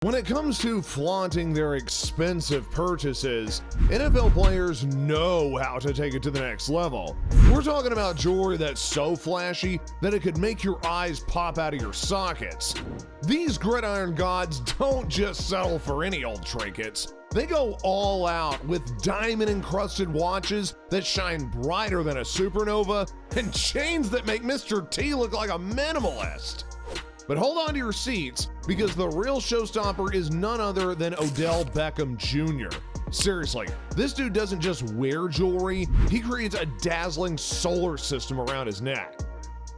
When it comes to flaunting their expensive purchases, NFL players know how to take it to the next level. We're talking about jewelry that's so flashy that it could make your eyes pop out of your sockets. These gridiron gods don't just settle for any old trinkets. They go all out with diamond-encrusted watches that shine brighter than a supernova and chains that make Mr. T look like a minimalist. But hold on to your seats, because the real showstopper is none other than Beckham Jr. Seriously, this dude doesn't just wear jewelry, he creates a dazzling solar system around his neck.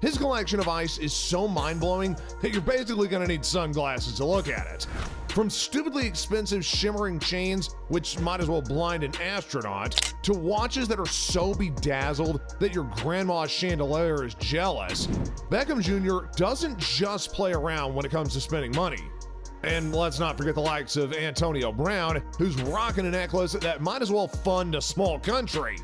His collection of ice is so mind-blowing that you're basically gonna need sunglasses to look at it. From stupidly expensive shimmering chains, which might as well blind an astronaut, to watches that are so bedazzled that your grandma's chandelier is jealous, Beckham Jr. doesn't just play around when it comes to spending money. And let's not forget the likes of Antonio Brown, who's rocking a necklace that might as well fund a small country.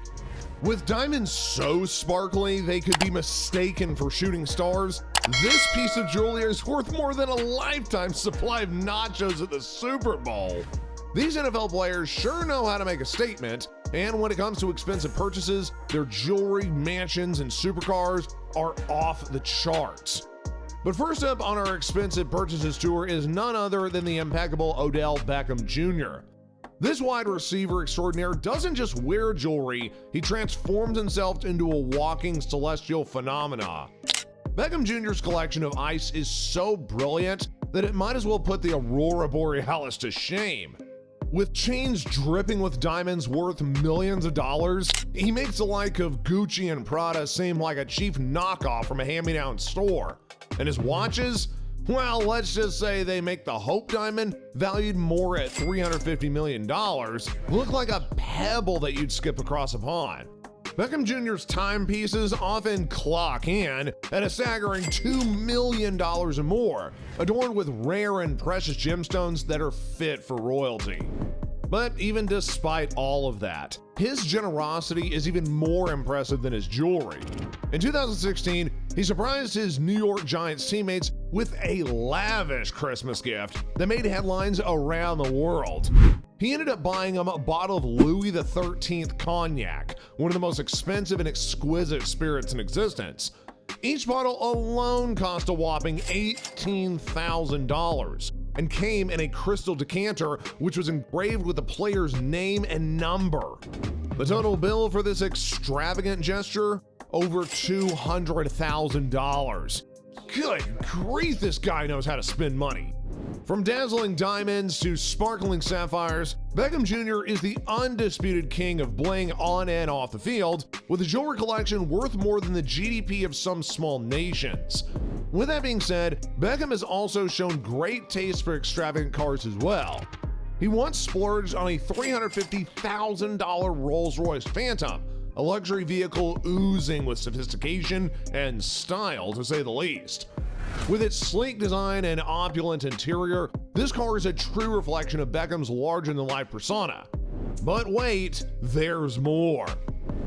With diamonds so sparkly they could be mistaken for shooting stars, this piece of jewelry is worth more than a lifetime supply of nachos at the Super Bowl. These NFL players sure know how to make a statement, and when it comes to expensive purchases, their jewelry, mansions, and supercars are off the charts. But first up on our expensive purchases tour is none other than the impeccable Beckham Jr. This wide receiver extraordinaire doesn't just wear jewelry, he transforms himself into a walking celestial phenomena. Beckham Jr.'s collection of ice is so brilliant that it might as well put the Aurora Borealis to shame. With chains dripping with diamonds worth millions of dollars, he makes the like of Gucci and Prada seem like a cheap knockoff from a hand-me-down store. And his watches? Well, let's just say they make the Hope Diamond, valued more at $350 million, look like a pebble that you'd skip across a pond. Beckham Jr.'s timepieces often clock in at a staggering $2 million or more, adorned with rare and precious gemstones that are fit for royalty. But even despite all of that, his generosity is even more impressive than his jewelry. In 2016, he surprised his New York Giants teammates with a lavish Christmas gift that made headlines around the world. He ended up buying them a bottle of Louis XIII cognac, one of the most expensive and exquisite spirits in existence. Each bottle alone cost a whopping $18,000 and came in a crystal decanter which was engraved with the player's name and number. The total bill for this extravagant gesture? Over $200,000. Good grief, this guy knows how to spend money. From dazzling diamonds to sparkling sapphires, Beckham Jr. is the undisputed king of bling on and off the field, with a jewelry collection worth more than the GDP of some small nations. With that being said, Beckham has also shown great taste for extravagant cars as well. He once splurged on a $350,000 Rolls-Royce Phantom, a luxury vehicle oozing with sophistication and style, to say the least. With its sleek design and opulent interior, this car is a true reflection of Beckham's larger-than-life persona. But wait, there's more.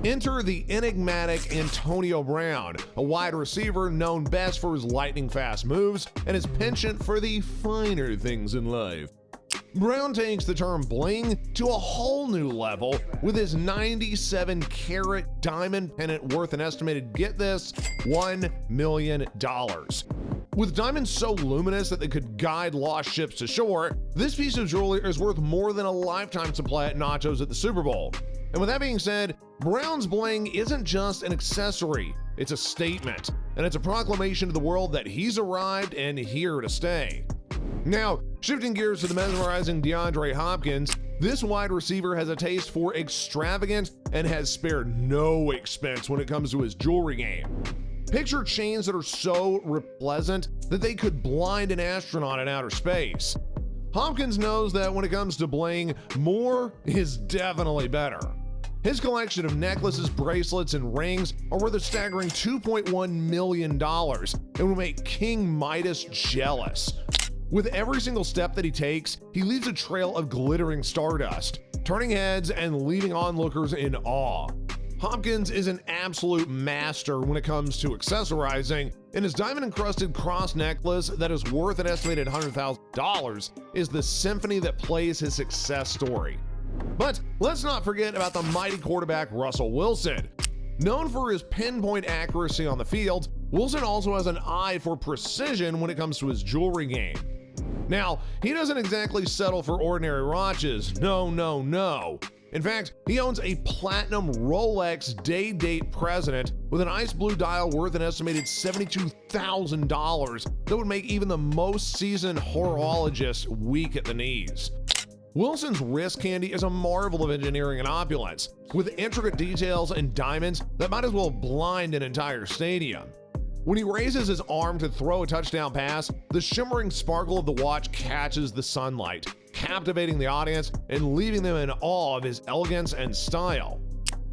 Enter the enigmatic Antonio Brown, a wide receiver known best for his lightning-fast moves and his penchant for the finer things in life. Brown takes the term bling to a whole new level with his 97-carat diamond pendant worth an estimated, get this, $1 million. With diamonds so luminous that they could guide lost ships to shore, this piece of jewelry is worth more than a lifetime supply at nachos at the Super Bowl. And with that being said, Brown's bling isn't just an accessory, it's a statement, and it's a proclamation to the world that he's arrived and here to stay. Now, shifting gears to the mesmerizing DeAndre Hopkins, this wide receiver has a taste for extravagance and has spared no expense when it comes to his jewelry game. Picture chains that are so repleasant that they could blind an astronaut in outer space. Hopkins knows that when it comes to bling, more is definitely better. His collection of necklaces, bracelets, and rings are worth a staggering $2.1 million and will make King Midas jealous. With every single step that he takes, he leaves a trail of glittering stardust, turning heads and leaving onlookers in awe. Hopkins is an absolute master when it comes to accessorizing, and his diamond-encrusted cross necklace that is worth an estimated $100,000 is the symphony that plays his success story. But let's not forget about the mighty quarterback Russell Wilson. Known for his pinpoint accuracy on the field, Wilson also has an eye for precision when it comes to his jewelry game. Now, he doesn't exactly settle for ordinary watches, no. In fact, he owns a platinum Rolex day-date President with an ice blue dial worth an estimated $72,000 that would make even the most seasoned horologist weak at the knees. Wilson's wrist candy is a marvel of engineering and opulence, with intricate details and diamonds that might as well blind an entire stadium. When he raises his arm to throw a touchdown pass, the shimmering sparkle of the watch catches the sunlight, captivating the audience and leaving them in awe of his elegance and style.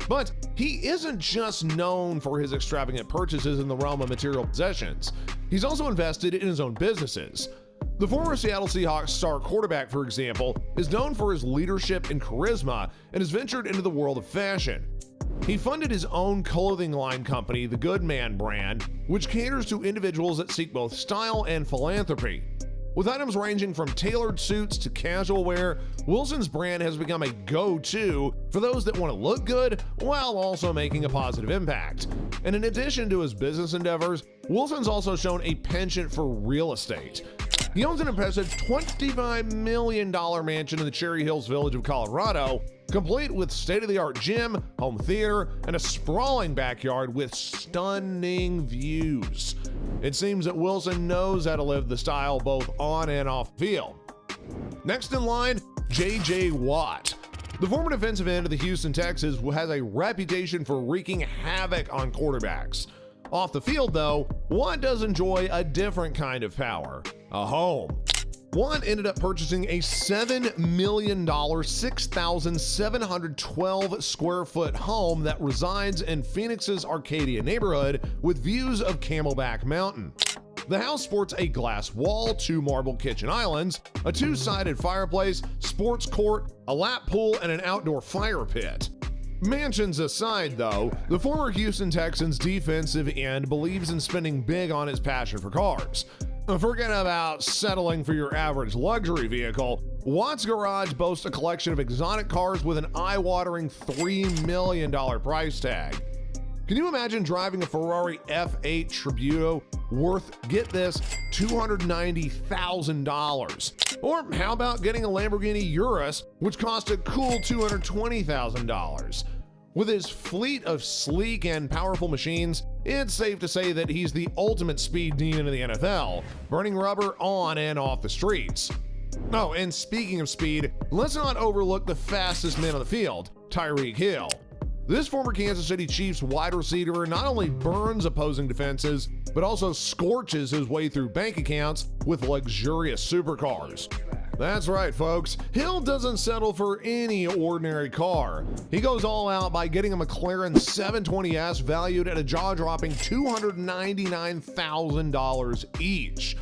But he isn't just known for his extravagant purchases in the realm of material possessions. He's also invested in his own businesses. The former Seattle Seahawks star quarterback, for example, is known for his leadership and charisma and has ventured into the world of fashion. He funded his own clothing line company, the Good Man brand, which caters to individuals that seek both style and philanthropy. With items ranging from tailored suits to casual wear, Wilson's brand has become a go-to for those that want to look good while also making a positive impact. And in addition to his business endeavors, Wilson's also shown a penchant for real estate. He owns an impressive $25 million mansion in the Cherry Hills village of Colorado, complete with state-of-the-art gym, home theater, and a sprawling backyard with stunning views. It seems that Wilson knows how to live the style both on and off the field. Next in line, J.J. Watt. The former defensive end of the Houston Texans has a reputation for wreaking havoc on quarterbacks. Off the field, though, Watt does enjoy a different kind of power: a home. Watt ended up purchasing a $7 million, 6,712 square foot home that resides in Phoenix's Arcadia neighborhood with views of Camelback Mountain. The house sports a glass wall, 2 marble kitchen islands, a 2-sided fireplace, sports court, a lap pool, and an outdoor fire pit. Mansions aside, though, the former Houston Texans defensive end believes in spending big on his passion for cars. Forget about settling for your average luxury vehicle. Watt's garage boasts a collection of exotic cars with an eye-watering $3 million price tag. Can you imagine driving a Ferrari F8 Tributo worth, get this, $290,000? Or how about getting a Lamborghini Urus, which cost a cool $220,000? With his fleet of sleek and powerful machines, it's safe to say that he's the ultimate speed demon in the NFL, burning rubber on and off the streets. Oh, and speaking of speed, let's not overlook the fastest man on the field, Tyreek Hill. This former Kansas City Chiefs wide receiver not only burns opposing defenses, but also scorches his way through bank accounts with luxurious supercars. That's right, folks. Hill doesn't settle for any ordinary car. He goes all out by getting a McLaren 720S valued at a jaw-dropping $299,000 each.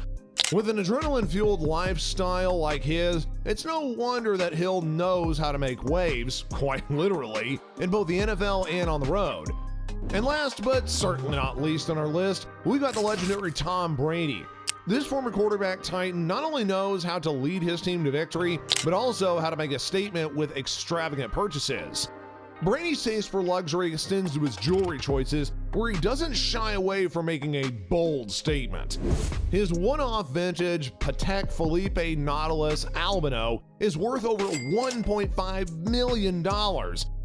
With an adrenaline-fueled lifestyle like his, it's no wonder that Hill knows how to make waves, quite literally, in both the NFL and on the road. And last but certainly not least on our list, we've got the legendary Tom Brady. This former quarterback titan not only knows how to lead his team to victory, but also how to make a statement with extravagant purchases. Brady's taste for luxury extends to his jewelry choices, where he doesn't shy away from making a bold statement. His one-off vintage Patek Philippe Nautilus Albino is worth over $1.5 million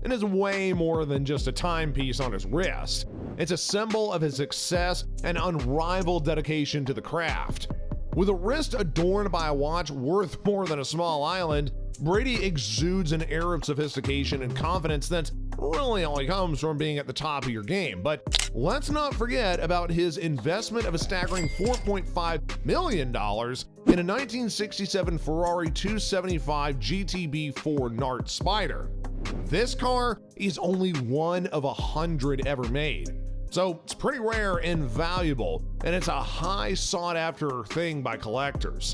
and is way more than just a timepiece on his wrist. It's a symbol of his success and unrivaled dedication to the craft. With a wrist adorned by a watch worth more than a small island, Brady exudes an air of sophistication and confidence that really only comes from being at the top of your game. But let's not forget about his investment of a staggering $4.5 million in a 1967 Ferrari 275 GTB4 Nart Spider. This car is only one of 100 ever made. So it's pretty rare and valuable, and it's a high sought after thing by collectors.